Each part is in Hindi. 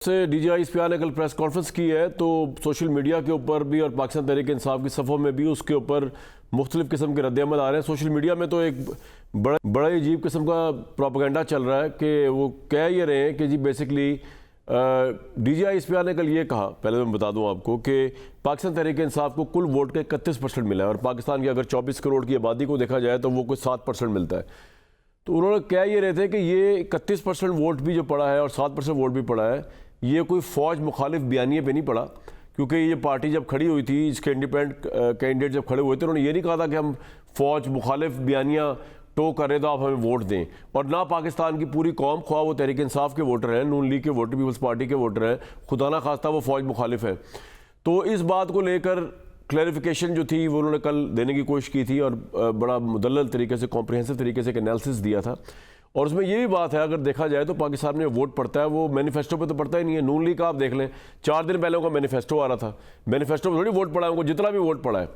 से डीजीआई इस्पिया ने कल प्रेस कॉन्फ्रेंस की है तो सोशल मीडिया के ऊपर भी और पाकिस्तान तहरीक इंसाफ की सफ़ों में भी उसके ऊपर मुख्तलिफ किस्म के रद्द-ए-अमल आ रहे हैं। सोशल मीडिया में तो एक बड़ा अजीब किस्म का प्रोपेगेंडा चल रहा है कि वो कह ये रहे हैं कि जी बेसिकली डीजीआई इस्पिया ने कल ये कहा, पहले मैं बता दूं आपको, कि पाकिस्तान तहरीक इंसाफ को कुल वोट के 31% मिला है और पाकिस्तान की अगर 24 करोड़ की आबादी को देखा जाए तो वो कुछ 7% मिलता है। तो उन्होंने कह ये रहे थे कि ये 31% वोट भी जो पड़ा है और 7% वोट भी पड़ा है, ये कोई फ़ौज मुखालिफ बयानिए पे नहीं पड़ा, क्योंकि ये पार्टी जब खड़ी हुई थी, इसके इंडिपेंडेंट कैंडिडेट जब खड़े हुए थे, उन्होंने ये नहीं कहा था कि हम फ़ौज मुखालिफ बयानियाँ टो कर रहे तो आप हमें वोट दें। और ना पाकिस्तान की पूरी कौम, ख्वाह वो तहरीक इंसाफ के वोटर हैं, नून लीग के वोटर, पीपल्स पार्टी के वोटर हैं, खुदा ना खास्ता वो फ़ौज मुखालिफ है। तो इस बात को लेकर क्लैरिफिकेशन जो थी वो उन्होंने कल देने की कोशिश की थी और बड़ा मुदल्लल तरीके से, कॉम्प्रिहेंसिव तरीके से एक एनालिसिस दिया था। और उसमें ये भी बात है, अगर देखा जाए तो पाकिस्तान में वोट पड़ता है वो मैनिफेस्टो पे तो पड़ता ही नहीं है। नून लीग का आप देख लें, 4 दिन पहले उनका मैनिफेस्टो आ रहा था, मैनिफेस्टो में थोड़ी वोट पड़ा है उनको, जितना भी वोट पड़ा है।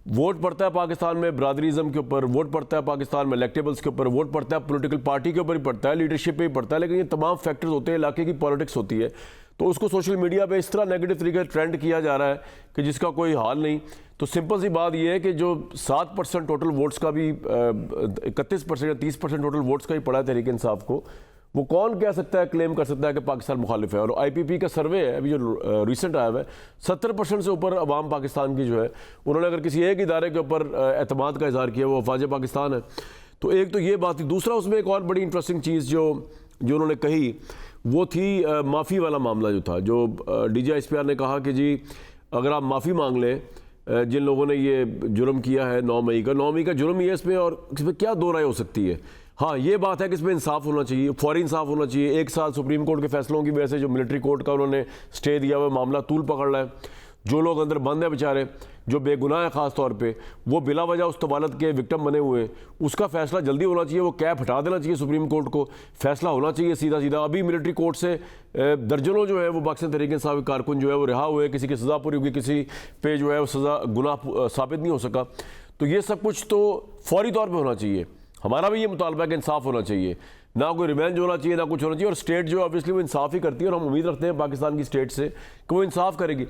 वोट पड़ता है पाकिस्तान में ब्रादरीज़म के ऊपर, वोट पड़ता है पाकिस्तान में इलेक्टेबल्स के ऊपर, वोट पड़ता है पॉलिटिकल पार्टी के ऊपर ही पड़ता है, लीडरशिप पे ही पड़ता है। लेकिन ये तमाम फैक्टर्स होते हैं, इलाके की पॉलिटिक्स होती है, तो उसको सोशल मीडिया पे इस तरह नेगेटिव तरीके से ट्रेंड किया जा रहा है कि जिसका कोई हाल नहीं। तो सिंपल सी बात यह है कि जो 7% टोटल वोट्स का भी 31% या 30% टोटल वोट्स का ही पड़ा है तहरीक इंसाफ को, वो कौन कह सकता है, क्लेम कर सकता है कि पाकिस्तान मुखालिफ है। और आईपीपी का सर्वे है अभी जो रिसेंट आया हुआ है, 70% से ऊपर अवाम पाकिस्तान की जो है, उन्होंने अगर किसी एक इदारे के ऊपर एतमाद का इजहार किया, वो अफवाज पाकिस्तान है। तो एक तो ये बात थी। दूसरा, उसमें एक और बड़ी इंटरेस्टिंग चीज़ जो उन्होंने कही वो थी माफ़ी वाला मामला जो था, जो डीजीआई इस्पिया ने कहा कि जी अगर आप माफ़ी मांग लें जिन लोगों ने ये जुर्म किया है 9 मई का जुर्म ही है इसमें, और इसमें क्या दो राय हो सकती है। हाँ, ये बात है कि इसमें इंसाफ होना चाहिए, फौरी इंसाफ होना चाहिए। 1 साल सुप्रीम कोर्ट के फैसलों की वजह से जो मिलिट्री कोर्ट का उन्होंने स्टे दिया हुआ मामला तूल पकड़ रहा है। जो लोग अंदर बंद हैं बेचारे, जो बेगुनाह है ख़ास तौर पे, वो बिला वजह उस तबालत के विक्टिम बने हुए हैं, उसका फैसला जल्दी होना चाहिए। वो कैप हटा देना चाहिए सुप्रीम कोर्ट को, फैसला होना चाहिए सीधा सीधा। अभी मिलिट्री कोर्ट से दर्जनों जो है वो पाकिस्तान तहरीक इंसाफ कारकुन जो है वो रिहा हुए, किसी की सज़ा पूरी होगी, किसी पे जो है वो सज़ा गुनाह साबित नहीं हो सका। तो ये सब कुछ तो फौरी तौर पर होना चाहिए। हमारा भी ये मुतालबा है कि इंसाफ होना चाहिए, ना कोई रिवेंज होना चाहिए, ना कुछ होना चाहिए। और स्टेट जो ऑब्वियसली वो इंसाफ ही करती है और हम उम्मीद रखते हैं पाकिस्तान की स्टेट से कि वो इंसाफ करेगी।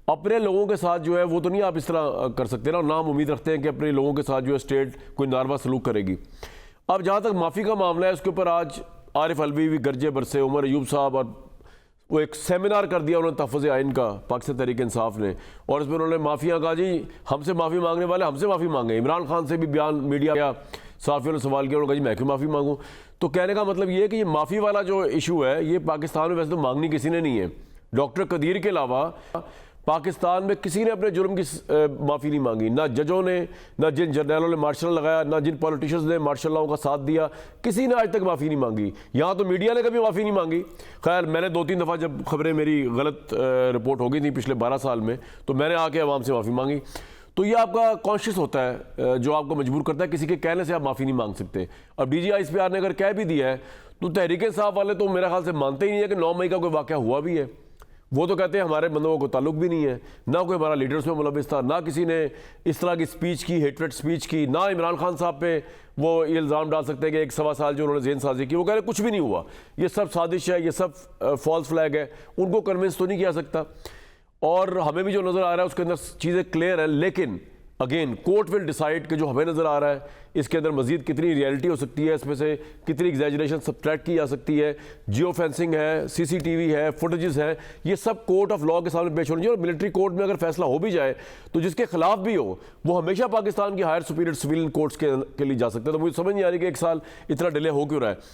अपने लोगों के साथ जो है वो तो नहीं आप इस तरह कर सकते ना, ना हम उम्मीद रखते हैं कि अपने लोगों के साथ जो है स्टेट कोई नारवा सलूक करेगी। अब जहाँ तक माफ़ी का मामला है, उसके ऊपर आज आरिफ अलवी भी गर्जे बरसे, उमर अयूब साहब, और वो एक सेमिनार कर दिया उन्होंने तहफ़्फ़ुज़ आइन का पाकिस्तान तहरीक इंसाफ ने, और उसमें उन्होंने माफ़िया कहा जी हमसे माफ़ी मांगने वाले हमसे माफ़ी मांगे। इमरान खान से भी बयान मीडिया या साफ़ियों ने सवाल किया, उन्होंने कहा जी मैं क्यों माफ़ी मांगूँ। तो कहने का मतलब ये है कि ये माफ़ी वाला जो इशू है ये पाकिस्तान में वैसे तो मांगनी किसी ने नहीं है। डॉक्टर कदीर के अलावा पाकिस्तान में किसी ने अपने जुर्म की माफ़ी नहीं मांगी, ना जजों ने, ना जिन जर्नलों ने मार्शल लगाया, ना जिन पॉलिटिशियंस ने मार्शल लॉ का साथ दिया, किसी ने आज तक माफ़ी नहीं मांगी। यहाँ तो मीडिया ने कभी माफ़ी नहीं मांगी। खैर, मैंने 2-3 दफ़ा जब खबरें मेरी गलत रिपोर्ट हो गई थी पिछले 12 साल में, तो मैंने आके आवाम से माफ़ी मांगी। तो ये आपका कॉन्शियस होता है जो आपको मजबूर करता है, किसी के कहने से आप माफ़ी नहीं मांग सकते। अब डीजीआई इस्पिया ने अगर कह भी दिया है तो तहरीक इंसाफ वाले तो मेरे ख्याल से मानते ही नहीं है कि 9 मई का कोई वाक़या हुआ भी है। वो तो कहते हैं हमारे बंदों को ताल्लुक भी नहीं है, ना कोई हमारा लीडर्स में मुलविस था, ना किसी ने इस तरह की स्पीच की, हेटरेट स्पीच की, ना इमरान खान साहब पे वो ये इल्ज़ाम डाल सकते हैं कि 1-1.25 साल जो उन्होंने जेन साजी की, वो कह रहे कुछ भी नहीं हुआ, ये सब साजिश है, ये सब फॉल्स फ्लैग है। उनको कन्विंस तो नहीं किया सकता। और हमें भी जो नज़र आ रहा है उसके अंदर चीज़ें क्लियर है, लेकिन अगेन कोर्ट विल डिसाइड कि जो हमें नज़र आ रहा है इसके अंदर मजीद कितनी रियलिटी हो सकती है, इसमें से कितनी एग्जैजरेशन सब्ट्रैक्ट की जा सकती है। जियो फेंसिंग है, सीसीटीवी है, फुटेजेस है, ये सब कोर्ट ऑफ लॉ के सामने पेश होनी चाहिए। और मिलिट्री कोर्ट में अगर फैसला हो भी जाए तो जिसके खिलाफ भी हो वो हमेशा पाकिस्तान की हायर सुपीरियर सिविलियन कोर्ट्स के लिए जा सकते हैं। तो मुझे समझ नहीं आ रही कि 1 साल इतना डिले हो क्यों रहा है।